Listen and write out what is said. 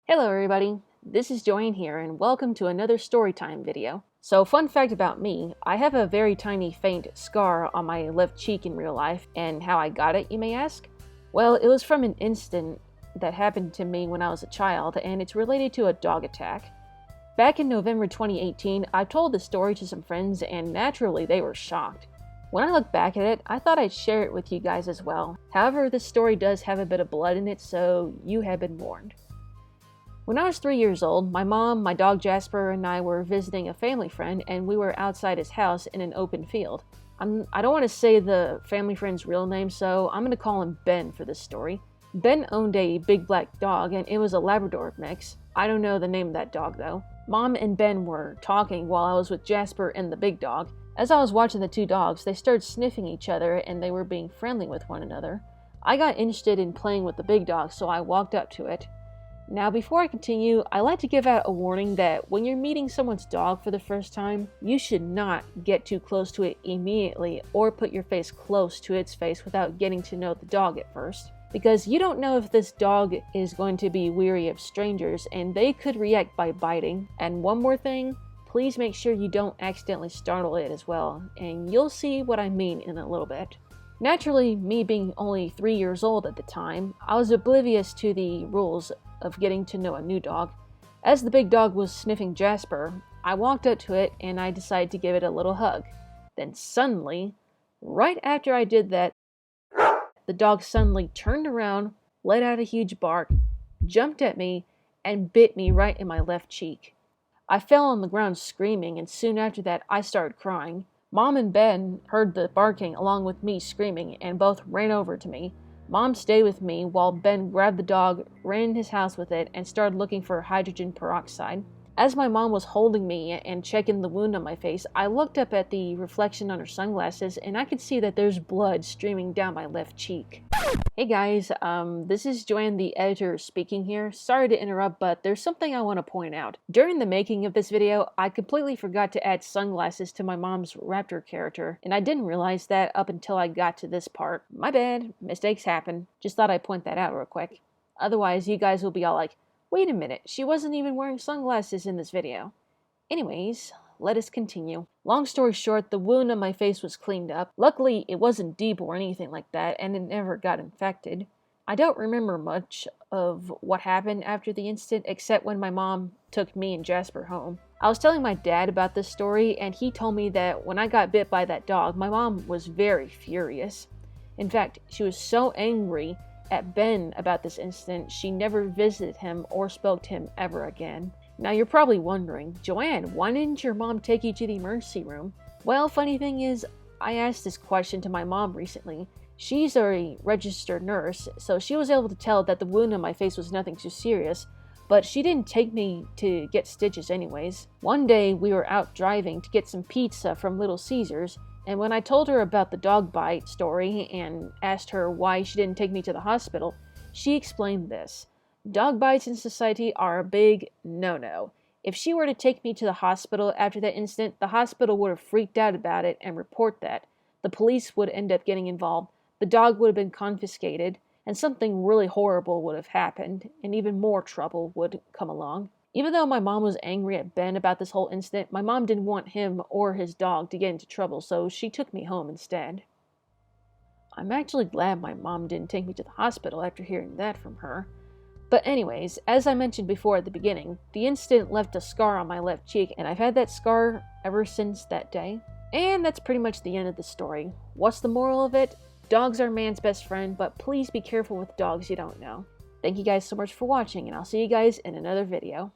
Hello everybody, this is Joanne here and welcome to another storytime video. So fun fact about me, I have a very tiny faint scar on my left cheek in real life, and how I got it, you may ask? Well, it was from an incident that happened to me when I was a child, and it's related to a dog attack. Back in November 2018, I told this story to some friends and naturally they were shocked. When I look back at it, I thought I'd share it with you guys as well. However, this story does have a bit of blood in it, so you have been warned. When I was 3 years old, my mom, my dog Jasper, and I were visiting a family friend, and we were outside his house in an open field. I don't want to say the family friend's real name, so I'm going to call him Ben for this story. Ben owned a big black dog, and it was a Labrador mix. I don't know the name of that dog, though. Mom and Ben were talking while I was with Jasper and the big dog. As I was watching the two dogs, they started sniffing each other, and they were being friendly with one another. I got interested in playing with the big dog, so I walked up to it. Now, before I continue, I like to give out a warning that when you're meeting someone's dog for the first time, you should not get too close to it immediately or put your face close to its face without getting to know the dog at first. Because you don't know if this dog is going to be weary of strangers and they could react by biting. And one more thing, please make sure you don't accidentally startle it as well, and you'll see what I mean in a little bit. Naturally, me being only 3 years old at the time, I was oblivious to the rules of getting to know a new dog. As the big dog was sniffing Jasper, I walked up to it and I decided to give it a little hug. Then suddenly, right after I did that, the dog suddenly turned around, let out a huge bark, jumped at me, and bit me right in my left cheek. I fell on the ground screaming, and soon after that I started crying. Mom and Ben heard the barking along with me screaming and both ran over to me. Mom stayed with me while Ben grabbed the dog, ran in his house with it, and started looking for hydrogen peroxide. As my mom was holding me and checking the wound on my face, I looked up at the reflection on her sunglasses and I could see that there's blood streaming down my left cheek. Hey guys, this is Joanne the editor speaking here. Sorry to interrupt, but there's something I want to point out. During the making of this video, I completely forgot to add sunglasses to my mom's raptor character, and I didn't realize that up until I got to this part. My bad, mistakes happen. Just thought I'd point that out real quick. Otherwise, you guys will be all like, wait a minute, she wasn't even wearing sunglasses in this video. Anyways, let us continue. Long story short, the wound on my face was cleaned up. Luckily, it wasn't deep or anything like that, and it never got infected. I don't remember much of what happened after the incident, except when my mom took me and Jasper home. I was telling my dad about this story, and he told me that when I got bit by that dog, my mom was very furious. In fact, she was so angry at Ben about this incident, she never visited him or spoke to him ever again. Now you're probably wondering, Joanne, why didn't your mom take you to the emergency room? Well, funny thing is, I asked this question to my mom recently. She's a registered nurse, so she was able to tell that the wound on my face was nothing too serious, but she didn't take me to get stitches anyways. One day we were out driving to get some pizza from Little Caesars, and when I told her about the dog bite story and asked her why she didn't take me to the hospital, she explained this. Dog bites in society are a big no-no. If she were to take me to the hospital after that incident, the hospital would have freaked out about it and report that. The police would end up getting involved, the dog would have been confiscated, and something really horrible would have happened, and even more trouble would come along. Even though my mom was angry at Ben about this whole incident, my mom didn't want him or his dog to get into trouble, so she took me home instead. I'm actually glad my mom didn't take me to the hospital after hearing that from her. But anyways, as I mentioned before at the beginning, the incident left a scar on my left cheek, and I've had that scar ever since that day. And that's pretty much the end of the story. What's the moral of it? Dogs are man's best friend, but please be careful with dogs you don't know. Thank you guys so much for watching, and I'll see you guys in another video.